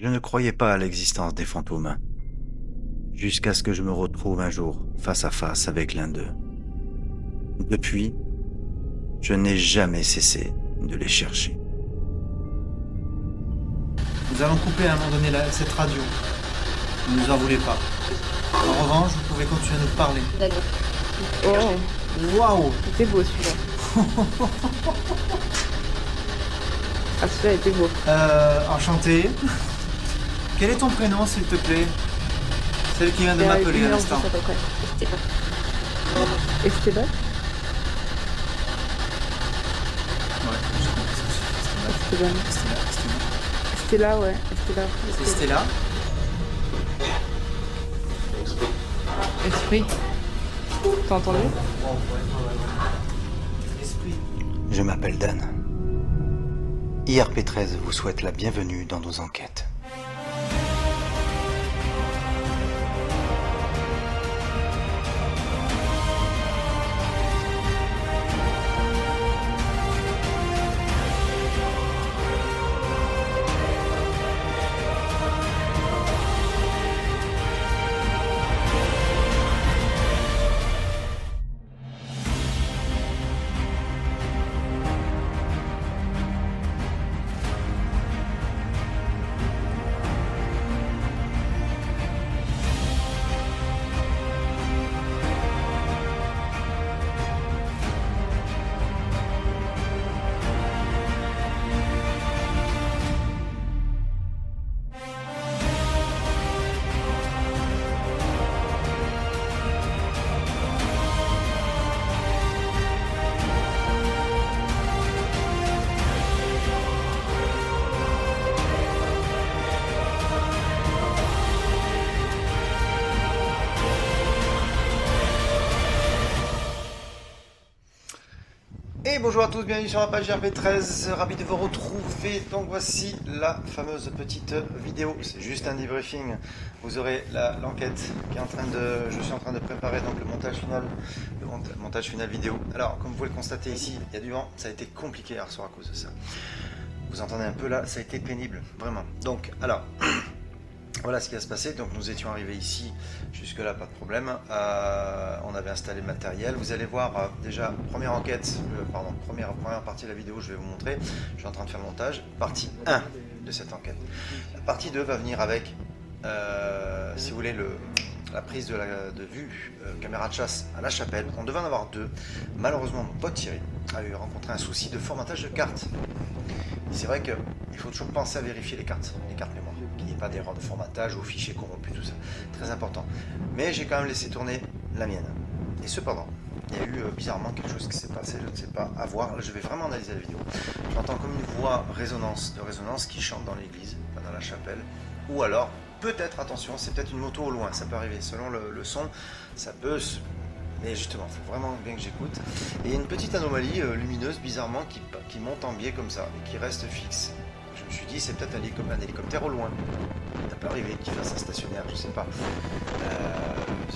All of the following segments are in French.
Je ne croyais pas à l'existence des fantômes, jusqu'à ce que je me retrouve un jour face à face avec l'un d'eux. Depuis, je n'ai jamais cessé de les chercher. Nous allons couper à un moment donné cette radio. Ne nous en voulez pas. En revanche, vous pouvez continuer à nous parler. D'accord. Oh, Waouh! c'était beau celui-là. Ah, celui-là était beau. Enchanté. Quel est ton prénom, s'il te plaît? Celle qui vient de m'appeler à l'instant. Esteban. Esteban? Ouais, je comprends. Esteban. Stella, ouais. Stella. C'est Stella. Esprit. T'as entendu? Esprit. Je m'appelle Dan. IRP13 vous souhaite la bienvenue dans nos enquêtes. Et bonjour à tous, bienvenue sur la page RP13, ravi de vous retrouver. Donc voici la fameuse petite vidéo, c'est juste un debriefing. Vous aurez l'enquête qui est en train de, je suis en train de préparer donc le montage final, montage final vidéo. Alors comme vous pouvez le constater ici, il y a du vent, ça a été compliqué hier soir à cause de ça. Vous entendez un peu là, ça a été pénible, vraiment. Donc alors, voilà ce qui va se passer. Donc nous étions arrivés ici, jusque là pas de problème, on avait installé le matériel. Vous allez voir déjà, première enquête, première partie de la vidéo, je vais vous montrer. Je suis en train de faire le montage, partie 1 de cette enquête. La partie 2 va venir avec, si vous voulez, la prise de vue, caméra de chasse à la chapelle. On devait en avoir deux. Malheureusement, mon pote Thierry a eu rencontré un souci de formatage de cartes. C'est vrai qu'il faut toujours penser à vérifier les cartes mémoire, qu'il n'y ait pas d'erreur de formatage ou fichiers corrompus, tout ça. Très important. Mais j'ai quand même laissé tourner la mienne. Et cependant, il y a eu bizarrement quelque chose qui s'est passé, je ne sais pas, à voir. Là, je vais vraiment analyser la vidéo. J'entends comme une voix de résonance qui chante dans l'église, dans la chapelle. Ou alors, peut-être, attention, c'est peut-être une moto au loin, ça peut arriver. Selon le son, ça peut se... Mais justement, il faut vraiment bien que j'écoute. Et il y a une petite anomalie lumineuse, bizarrement, qui monte en biais comme ça, et qui reste fixe. Je me suis dit, c'est peut-être un hélicoptère au loin. Ça peut arriver qu'il fasse un stationnaire, je sais pas.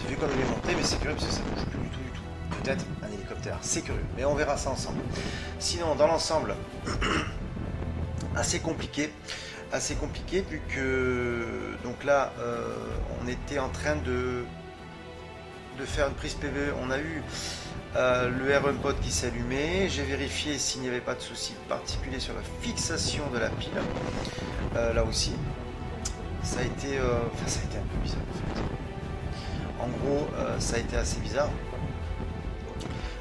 J'ai vu comme il est monté, mais c'est curieux, parce que ça ne bouge plus du tout. Peut-être un hélicoptère, c'est curieux. Mais on verra ça ensemble. Sinon, dans l'ensemble, assez compliqué, vu que... Donc là, on était en train de faire une prise PV, on a eu le RM pod qui s'est allumé, j'ai vérifié s'il n'y avait pas de souci particulier sur la fixation de la pile, là aussi, ça a été un peu bizarre en fait. En gros, ça a été assez bizarre,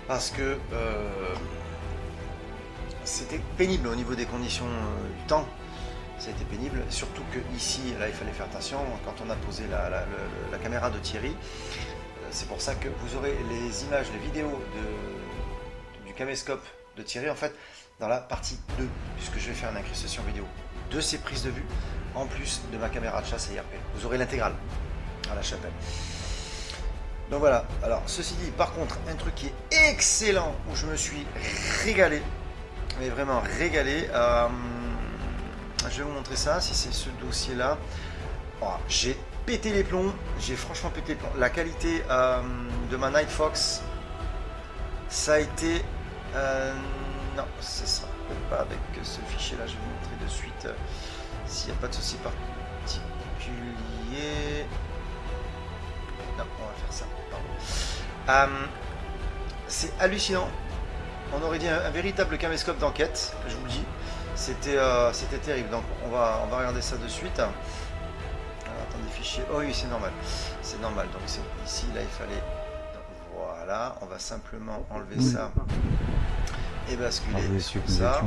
parce que c'était pénible au niveau des conditions du temps. Ça a été pénible, surtout que ici, là il fallait faire attention, quand on a posé la caméra de Thierry. C'est pour ça que vous aurez les images, les vidéos du caméscope de Thierry en fait dans la partie 2, puisque je vais faire une incrustation vidéo de ces prises de vue en plus de ma caméra de chasse et IRP. Vous aurez l'intégrale à la chapelle. Donc voilà, alors ceci dit, par contre, un truc qui est excellent où je me suis régalé, mais vraiment régalé. Je vais vous montrer ça, si c'est ce dossier là. Oh, j'ai pété les plombs, j'ai franchement pété les plombs. La qualité de ma Night Fox, ça a été... non, ce sera peut-être pas avec ce fichier là, je vais vous montrer de suite. S'il n'y a pas de souci particulier. Non, on va faire ça. C'est hallucinant. On aurait dit un véritable caméscope d'enquête, je vous le dis. C'était terrible. Donc on va regarder ça de suite. Alors, attendez, fichier. Oh oui, c'est normal. C'est normal. Donc ici, là, il fallait. Donc, voilà. On va simplement enlever ça et basculer sur ça.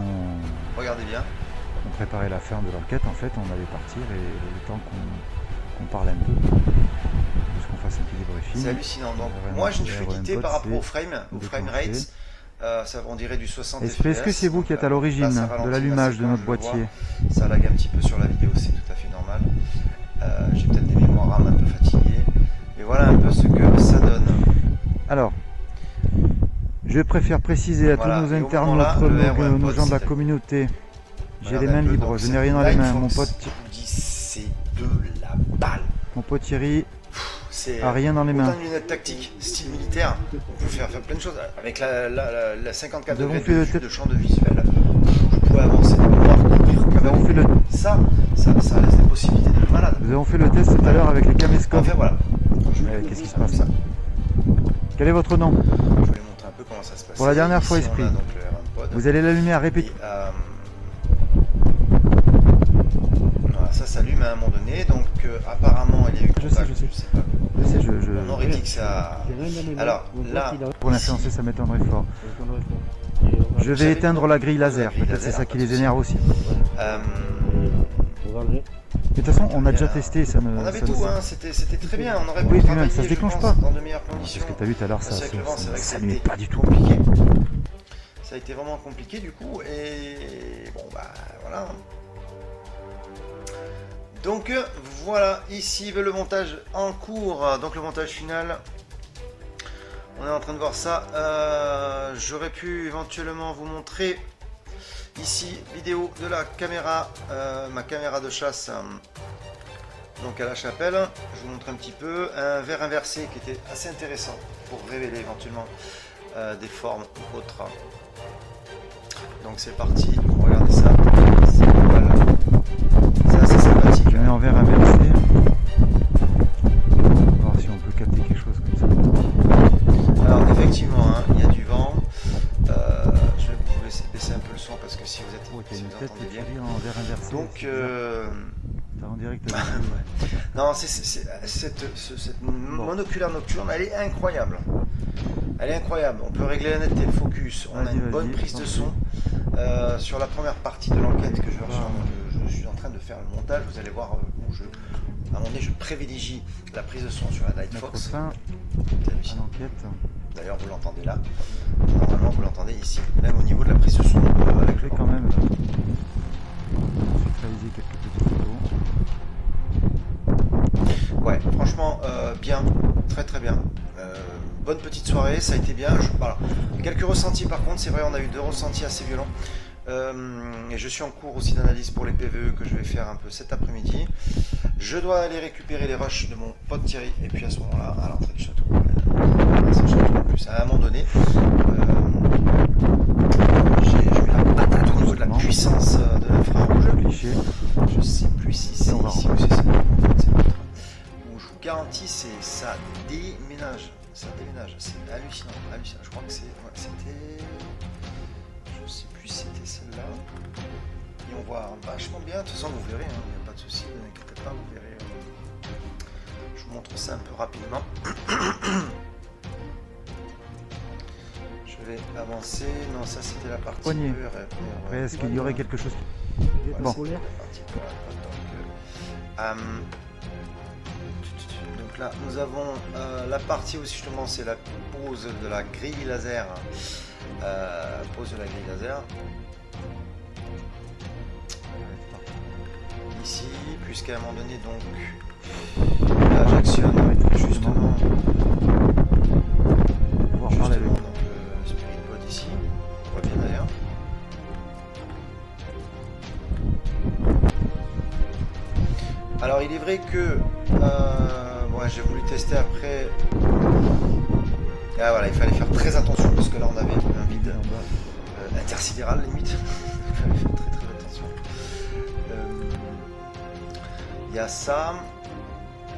Regardez bien. On préparait la fin de l'enquête. En fait, on allait partir et le temps qu'on parle un peu, qu'on fasse un petit débriefing. C'est hallucinant. Donc moi, je ne fais quitter par rapport au frame rates. Ça, on dirait du 60 FPS. Est-ce que c'est vous qui êtes à l'origine de l'allumage de notre boîtier? Ça lag un petit peu sur la vidéo, c'est tout à fait normal. J'ai peut-être des mémoires RAM un peu fatiguées. Mais voilà un peu ce que ça donne. Alors, je préfère préciser à tous nos internautes, nos gens de la communauté, j'ai les mains libres, je n'ai rien dans les mains. Mon pote, c'est de la balle. Mon pote Thierry c'est a rien dans les mains. Autant de lunettes tactiques, style militaire, on peut faire plein de choses. Avec la 54 degrés de champ de visuel, je pouvais avancer de mémoire, ça laisse des possibilités de malade. Nous avons fait le test tout à l'heure avec les caméscopes. Enfin voilà. Qu'est-ce qui se passe? Quel est votre nom? Je vais montrer un peu comment ça se passe. Pour la dernière fois, Esprit. Vous allez l'allumer à répéter. Voilà, ça s'allume à un moment donné, donc apparemment il y a eu contact, je sais pas. On aurait dit que ça... Alors là... Pour l'influencer, ça m'étonnerait fort. Je vais éteindre la grille laser, peut-être c'est ça qui les énerve aussi. De toute façon, on a déjà testé, ça ne... On avait tout, hein, c'était très bien, on aurait pu travailler, ça se déclenche pas. Dans de meilleures conditions. Parce que tu as vu tout à l'heure, ça n'allumait pas du tout. Compliqué. Ça a été vraiment compliqué du coup, et bon bah voilà. Donc voilà, ici le montage en cours, donc le montage final. On est en train de voir ça. J'aurais pu éventuellement vous montrer ici vidéo de la caméra, ma caméra de chasse, donc à la chapelle. Je vous montre un petit peu un verre inversé qui était assez intéressant pour révéler éventuellement des formes ou autres. Donc c'est parti, regardez ça, c'est voilà. C'est assez sympathique. Je mets en verre inversé. On va voir si on peut capter quelque chose comme ça. Alors effectivement, hein, il y a du vent. Je vais vous laisser baisser un peu le son parce que si vous êtes si vous entendez bien. En verre inversé, donc en direct. non, cette monoculaire nocturne, elle est incroyable. Elle est incroyable. On peut régler la netteté, le focus. On a une bonne prise de son. Sur la première partie de l'enquête que je suis en train de faire le montage, vous allez voir où à un moment donné je privilégie la prise de son sur la Night Fox. D'ailleurs vous l'entendez là. Normalement vous l'entendez ici, même au niveau de la prise de son. Avec le quand même. Réaliser quelques petites photos. Ouais, franchement bien, très très bien. Bonne petite soirée, ça a été bien. Voilà. Quelques ressentis par contre, c'est vrai, on a eu 2 ressentis assez violents. Et je suis en cours aussi d'analyse pour les PVE que je vais faire un peu cet après-midi. Je dois aller récupérer les rushs de mon pote Thierry. Et puis à ce moment-là, à l'entrée du château, en plus, à un moment donné, j'ai eu la patate au niveau de la puissance de l'infrarouge. Je sais plus si c'est ici ou c'est ça. Où je vous garantis, ça déménage. Ça déménage, c'est hallucinant, hallucinant. Je crois que c'était... Je sais plus si c'était celle-là. Et on voit vachement bien, de toute façon vous verrez, il n'y a pas de souci, ne vous inquiétez pas, vous verrez. Je vous montre ça un peu rapidement. Je vais avancer, non ça c'était la partie... Poignée. Est-ce qu'il y aurait quelque chose... Voilà, bon. Donc là, nous avons la partie où justement c'est la pose de la grille laser. Ici, puisqu'à un moment donné, donc, là j'actionne justement donc, le Spirit Pod ici. On voit bien d'ailleurs. Alors il est vrai que j'ai voulu tester après. Ah voilà, il fallait faire très attention parce que là on avait un vide intersidéral limite. Il fallait faire très attention. Il y a ça.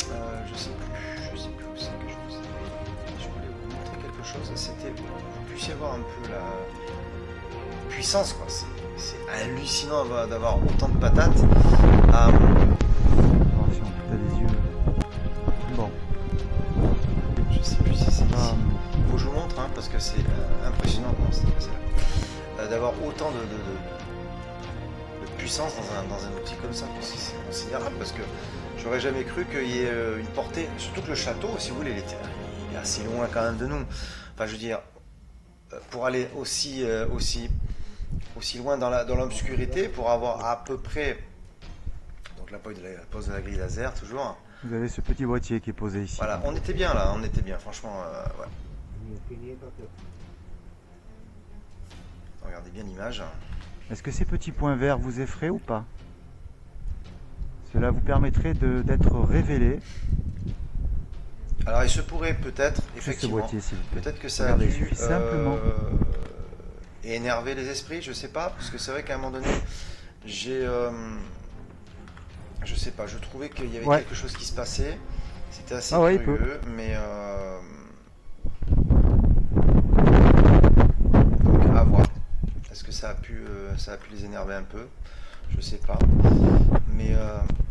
Je sais plus où c'est que je voulais vous montrer quelque chose. C'était, vous puissiez voir un peu la puissance, quoi. C'est hallucinant d'avoir autant de patates. Attention, t'as des yeux. Bon. Je sais plus si c'est ici. Faut que je vous montre, hein, parce que c'est impressionnant. Non, c'est là. D'avoir autant de puissance dans un outil comme ça, parce que c'est considérable, parce que j'aurais jamais cru qu'il y ait une portée, surtout que le château, si vous voulez, il est assez loin quand même de nous. Enfin, je veux dire, pour aller aussi loin dans l'obscurité, pour avoir à peu près, donc la pose de la grille laser, toujours. Vous avez ce petit boîtier qui est posé ici. Voilà, on était bien là, on était bien, franchement, ouais. Regardez bien l'image. Est-ce que ces petits points verts vous effraient ou pas? Cela vous permettrait d'être révélé. Alors il se pourrait peut-être, effectivement, peut-être que ça a dû énerver les esprits, je sais pas, parce que c'est vrai qu'à un moment donné, je sais pas, je trouvais qu'il y avait quelque chose qui se passait, c'était assez curieux, mais donc à voir. Est-ce que ça a pu les énerver un peu? Je sais pas. Mais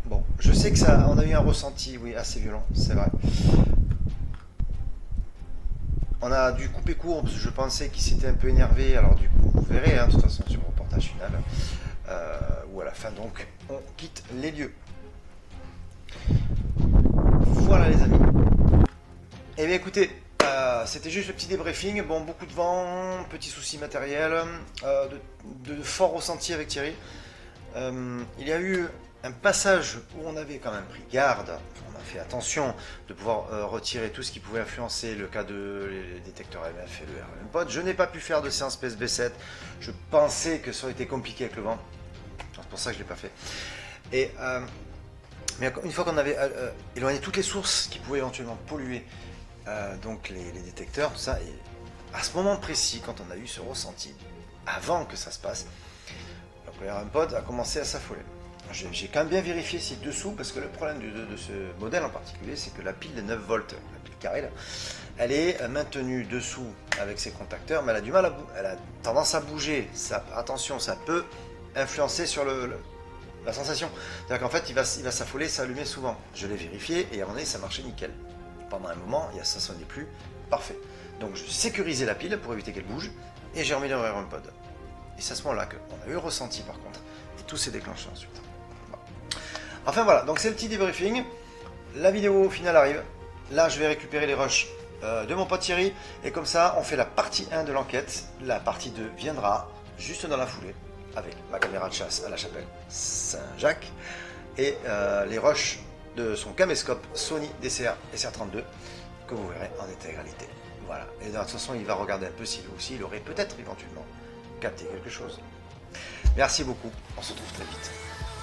bon, je sais que on a eu un ressenti, oui, assez violent, c'est vrai. On a dû couper court parce que je pensais qu'il s'était un peu énervé. Alors du coup, vous verrez, hein, de toute façon, sur le reportage final, ou à la fin, donc, on quitte les lieux. Voilà les amis. Eh bien écoutez, c'était juste le petit débriefing. Bon, beaucoup de vent, petit souci matériel, de fort ressenti avec Thierry. Il y a eu un passage où on avait quand même pris garde, on a fait attention de pouvoir retirer tout ce qui pouvait influencer le cas les détecteurs MF et le RMPod. Je n'ai pas pu faire de séance PSB7, je pensais que ça aurait été compliqué avec le vent, c'est pour ça que je ne l'ai pas fait. Et, mais une fois qu'on avait éloigné toutes les sources qui pouvaient éventuellement polluer donc les détecteurs, tout ça, et à ce moment précis, quand on a eu ce ressenti, avant que ça se passe, donc le RMPod a commencé à s'affoler. J'ai quand même bien vérifié si dessous, parce que le problème de ce modèle en particulier, c'est que la pile de 9 volts, la pile carrée, là, elle est maintenue dessous avec ses contacteurs, mais elle a du mal elle a tendance à bouger. Attention, ça peut influencer sur la sensation. C'est-à-dire qu'en fait, il va s'affoler, s'allumer souvent. Je l'ai vérifié et à un moment donné, ça marchait nickel. Pendant un moment, ça sonnait plus, parfait. Donc je sécurisais la pile pour éviter qu'elle bouge et j'ai remis le RMPod. Et c'est à ce moment-là qu'on a eu le ressenti par contre, et tout s'est déclenché ensuite. Enfin voilà, donc c'est le petit débriefing. La vidéo finale arrive. Là, je vais récupérer les rushs de mon pote Thierry. Et comme ça, on fait la partie 1 de l'enquête. La partie 2 viendra juste dans la foulée avec ma caméra de chasse à la chapelle Saint-Jacques et les rushs de son caméscope Sony DCR SR32 que vous verrez en intégralité. Voilà. Et de toute façon, il va regarder un peu si lui aussi, il aurait peut-être éventuellement capté quelque chose. Merci beaucoup. On se retrouve très vite.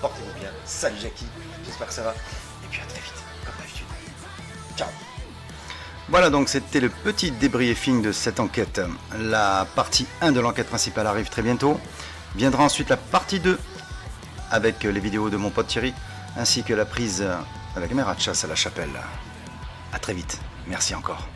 Portez-vous bien. Salut Jackie. J'espère que ça va. Et puis à très vite, comme d'habitude. Ciao. Voilà, donc c'était le petit débriefing de cette enquête. La partie 1 de l'enquête principale arrive très bientôt. Viendra ensuite la partie 2 avec les vidéos de mon pote Thierry, ainsi que la prise à la caméra de chasse à la chapelle. À très vite. Merci encore.